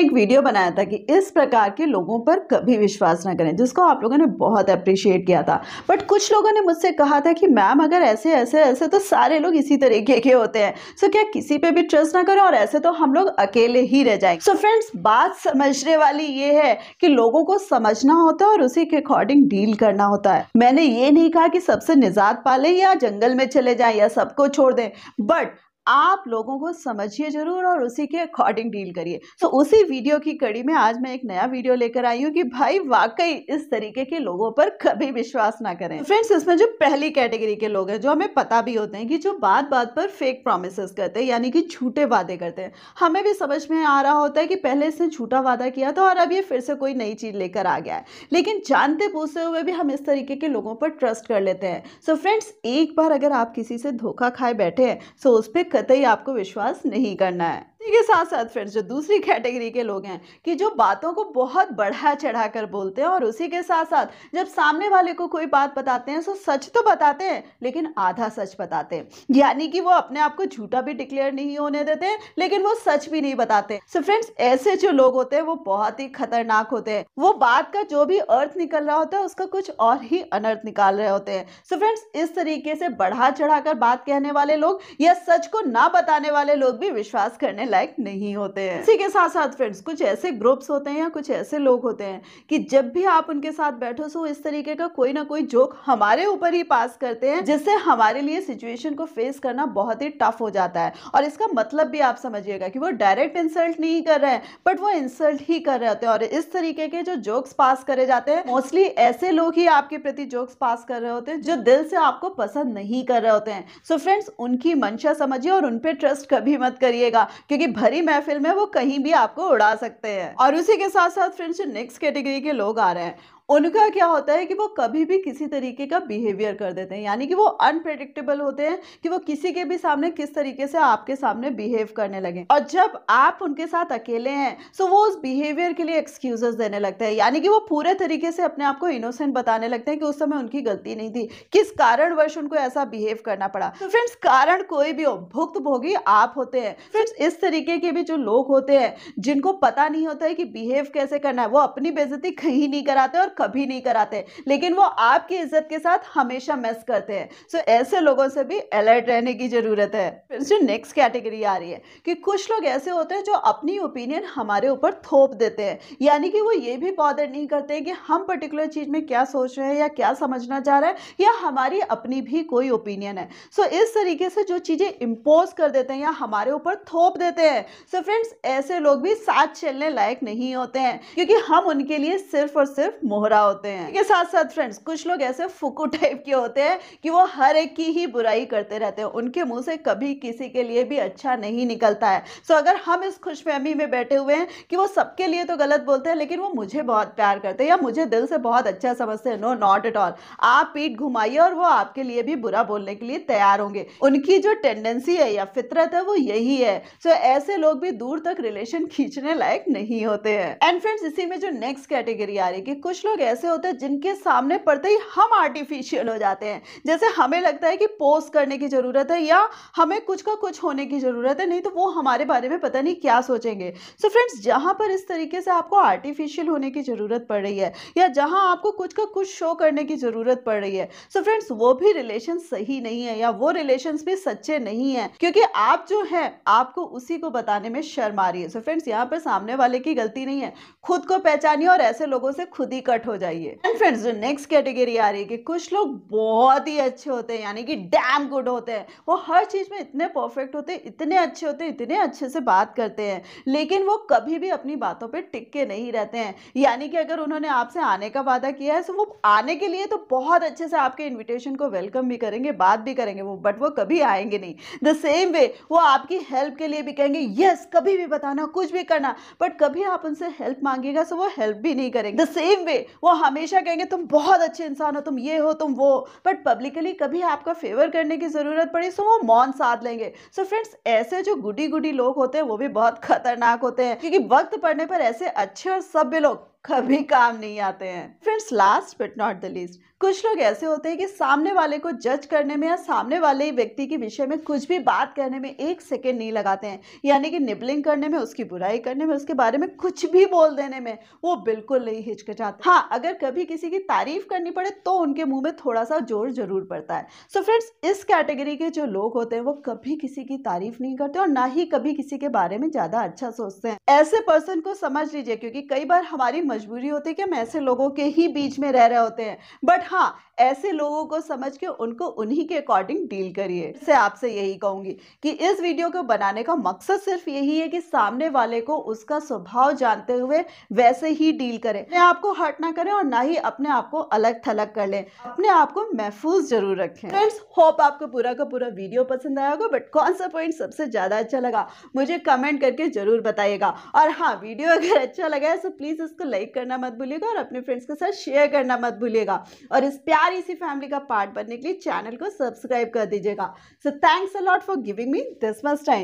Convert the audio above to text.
एक वीडियो बनाया था कि इस प्रकार के लोगों पर कभी विश्वास ना करें, जिसको आप लोगों ने बहुत अप्रिशिएट किया था। बट कुछ लोगों ने मुझसे कहा था कि मैम अगर ऐसे ऐसे ऐसे तो सारे लोग इसी तरीके के होते हैं, सो क्या किसी पे भी ट्रस्ट ना करें और ऐसे तो हम लोग अकेले ही रह जाएंगे। सो फ्रेंड्स, बात समझने वाली ये है कि लोगों को समझना होता है और उसी के अकॉर्डिंग डील करना होता है। मैंने ये नहीं कहा कि सबसे निजात पाले या जंगल में चले जाएं या सबको छोड़ दें, बट आप लोगों को समझिए जरूर और उसी के अकॉर्डिंग डील करिए। तो उसी वीडियो की कड़ी में आज मैं एक नया वीडियो लेकर आई हूँ कि भाई वाकई इस तरीके के लोगों पर कभी विश्वास ना करें। तो फ्रेंड्स, इसमें जो पहली कैटेगरी के लोग हैं, जो हमें पता भी होते हैं कि जो बात बात पर फेक प्रॉमिसेस करते हैं, यानी कि झूठे वादे करते हैं। हमें भी समझ में आ रहा होता है कि पहले इसने झूठा वादा किया था और अब ये फिर से कोई नई चीज लेकर आ गया है, लेकिन जानते पूछते हुए भी हम इस तरीके के लोगों पर ट्रस्ट कर लेते हैं। सो फ्रेंड्स, एक बार अगर आप किसी से धोखा खाए बैठे हैं, सो उस पर कतई आपको विश्वास नहीं करना है। इसी के साथ साथ फ्रेंड्स, जो दूसरी कैटेगरी के लोग हैं कि जो बातों को बहुत बढ़ा चढ़ा कर बोलते हैं और उसी के साथ साथ जब सामने वाले को कोई बात बताते हैं तो सच तो बताते हैं लेकिन आधा सच बताते हैं, यानी कि वो अपने आप को झूठा भी डिक्लेयर नहीं होने देते हैं लेकिन वो सच भी नहीं बताते। सो फ्रेंड्स, ऐसे जो लोग होते हैं वो बहुत ही खतरनाक होते हैं। वो बात का जो भी अर्थ निकल रहा होता है उसका कुछ और ही अनर्थ निकाल रहे होते हैं। सो फ्रेंड्स, इस तरीके से बढ़ा चढ़ाकर बात कहने वाले लोग या सच को ना बताने वाले लोग भी विश्वास करने लायक नहीं होते हैं। इसी के साथ साथ फ्रेंड्स, कुछ ऐसे ग्रुप्स होते हैं या कुछ ऐसे लोग होते हैं कि जब भी आप उनके साथ बैठो सो इस तरीके का कोई ना कोई जोक हमारे ऊपर ही पास करते हैं, जिससे हमारे लिए सिचुएशन को फेस करना बहुत ही टफ हो जाता है। और इसका मतलब भी आप समझिएगा कि वो डायरेक्ट इंसल्ट नहीं कर रहे हैं, बट वो इंसल्ट ही कर रहे होते हैं। और इस तरीके के जो जोक्स पास करे जाते हैं, मोस्टली ऐसे लोग ही आपके प्रति जोक्स पास कर रहे होते हैं जो दिल से आपको पसंद नहीं कर रहे होते हैं। सो फ्रेंड्स, उनकी मंशा समझिए और उन पे ट्रस्ट कभी मत करिएगा, क्योंकि भरी महफिल में वो कहीं भी आपको उड़ा सकते हैं। और उसी के साथ साथ फ्रेंड्स, नेक्स्ट कैटेगरी के लोग आ रहे हैं, उनका क्या होता है कि वो कभी भी किसी तरीके का बिहेवियर कर देते हैं, यानी कि वो अनप्रेडिक्टेबल होते हैं कि वो किसी के भी सामने किस तरीके से आपके सामने बिहेव करने लगे। और जब आप उनके साथ अकेले हैं सो वो उस बिहेवियर के लिए एक्सक्यूजेस देने लगते हैं, यानी कि वो पूरे तरीके से अपने आप को इनोसेंट बताने लगते हैं कि उस समय उनकी गलती नहीं थी, किस कारणवश उनको ऐसा बिहेव करना पड़ा। तो फ्रेंड्स, कारण कोई भी हो, भुक्तभोगी आप होते हैं। फ्रेंड्स, इस तरीके के भी जो लोग होते हैं जिनको पता नहीं होता है कि बिहेव कैसे करना है, वो अपनी बेइज्जती कहीं नहीं कराते और कभी नहीं कराते, लेकिन वो आपकी इज्जत के साथ हमेशा मेस करते हैं। सो ऐसे लोगों से भी अलर्ट रहने की जरूरत है। फिर जो नेक्स्ट कैटेगरी आ रही है कि कुछ लोग ऐसे होते हैं जो अपनी ओपिनियन हमारे ऊपर थोप देते हैं, यानी कि वो ये भी बॉदर नहीं करते हैं कि हम पर्टिकुलर चीज में क्या सोच रहे हैं या क्या समझना चाह रहे हैं या हमारी अपनी भी कोई ओपिनियन है। सो इस तरीके से जो चीजें इंपोज कर देते हैं या हमारे ऊपर थोप देते हैं, सो फ्रेंड्स, ऐसे लोग भी साथ चलने लायक नहीं होते हैं, क्योंकि हम उनके लिए सिर्फ और सिर्फ मोहरा होते हैं। इसके साथ साथ फ्रेंड्स, कुछ लोग ऐसे फुकू टाइप के होते हैं कि वो हर एक की ही बुराई करते रहते हैं, उनके मुंह से कभी किसी के लिए भी अच्छा नहीं निकलता है। सो अगर हम इस खुशफहमी में बैठे हुए हैं कि वो सबके लिए तो गलत बोलते हैं लेकिन वो मुझे बहुत प्यार करते हैं या मुझे दिल से बहुत अच्छा समझते हैं, नो, नॉट एट ऑल। आप पीठ घुमाइए और वो आपके लिए भी बुरा बोलने के लिए तैयार होंगे। उनकी जो टेंडेंसी है या फितरत है वो यही है। सो ऐसे लोग भी दूर तक रिलेशन खींचने लायक नहीं होते हैं। एंड फ्रेंड्स, इसी में जो नेक्स्ट कैटेगरी आ रही है कि कुछ लोग ऐसे होते हैं जिनके सामने पड़ते ही हम आर्टिफिशियल हो जाते हैं, जैसे हमें लगता है कि पोस्ट करने की जरूरत है या हमें कुछ का कुछ होने की जरूरत है, नहीं तो वो हमारे बारे में पता नहीं क्या सोचेंगे। सो फ्रेंड्स, जहां पर इस तरीके से आपको आर्टिफिशियल होने की जरूरत पड़ रही है या जहां आपको कुछ का कुछ शो करने की जरूरत पड़ रही है, सो फ्रेंड्स, वो भी रिलेशन सही नहीं है या वो रिलेशन भी सच्चे नहीं है, क्योंकि आप जो है आपको उसी को बताने में शर्म आ रही है। सो फ्रेंड्स, यहाँ पर सामने वाले की गलती नहीं है, खुद को पहचानिए और ऐसे लोगों से खुद ही कट हो जाइए। एंड फ्रेंड्स, जो नेक्स्ट कैटेगरी आ रही है कि कुछ लोग बहुत ही अच्छे होते हैं, यानी कि डैम गुड होते हैं, वो हर चीज में इतने परफेक्ट होते हैं, इतने अच्छे होते हैं, इतने अच्छे से बात करते हैं, लेकिन वो कभी भी अपनी बातों पे टिक के नहीं रहते हैं। यानी कि अगर उन्होंने आपसे आने का वादा किया है तो वो आने के लिए तो बहुत अच्छे से आपके इन्विटेशन को वेलकम भी करेंगे, बात भी करेंगे वो, बट वो कभी आएंगे नहीं। द सेम वे वो आपकी हेल्प के लिए भी कहेंगे यस, कभी भी बताना, कुछ भी करना, बट कभी आप उनसे हेल्प मांगिएगा तो वो हेल्प भी नहीं करेंगे। द सेम वे वो हमेशा कहेंगे तुम बहुत अच्छे इंसान हो, तुम ये हो, तुम वो, बट पब्लिकली कभी आपका फेवर करने की जरूरत पड़ी तो वो मौन साध लेंगे। सो फ्रेंड्स, ऐसे जो गुडी गुडी लोग होते हैं वो भी बहुत खतरनाक होते हैं, क्योंकि वक्त पड़ने पर ऐसे अच्छे और सभ्य लोग कभी काम नहीं आते हैं। Friends, last but not the least, कुछ लोग ऐसे होते हैं कि सामने वाले को जज करने में या सामने वाले व्यक्ति के विषय में कुछ भी बात करने में एक सेकेंड नहीं लगाते हैं, यानी कि निबलिंग करने में, उसकी बुराई करने में, उसके बारे में कुछ भी बोल देने में वो बिल्कुल नहीं हिचकिचाते। हाँ, अगर कभी किसी की तारीफ करनी पड़े तो उनके मुंह में थोड़ा सा जोर जरूर पड़ता है। सो फ्रेंड्स, इस कैटेगरी के जो लोग होते हैं वो कभी किसी की तारीफ नहीं करते और ना ही कभी किसी के बारे में ज्यादा अच्छा सोचते हैं। ऐसे पर्सन को समझ लीजिए, क्योंकि कई बार हमारी मजबूरी होती है कि हम ऐसे लोगों के ही बीच में रह रहे होते हैं, बट हाँ, ऐसे लोगों को समझ के उनको उन्हीं के अकॉर्डिंग डील करिए। इससे आपसे यही कहूंगी कि इस वीडियो को बनाने का मकसद सिर्फ यही है कि सामने वाले को उसका स्वभाव जानते हुए वैसे ही डील करें, अपने आप को हर्ट ना करें और ना ही अपने आप को अलग थलग कर लें। अपने आप को महफूज जरूर रखें। फ्रेंड्स, होप आपको पूरा का पूरा वीडियो पसंद आया होगा, बट कौन सा पॉइंट सबसे ज्यादा अच्छा लगा मुझे कमेंट करके जरूर बताइएगा। और हाँ, वीडियो अगर अच्छा लगा है तो प्लीज इसको लाइक करना मत भूलिएगा और अपने फ्रेंड्स के साथ शेयर करना मत भूलिएगा, और इस प्यारी सी फैमिली का पार्ट बनने के लिए चैनल को सब्सक्राइब कर दीजिएगा। So thanks a lot for giving me this much time.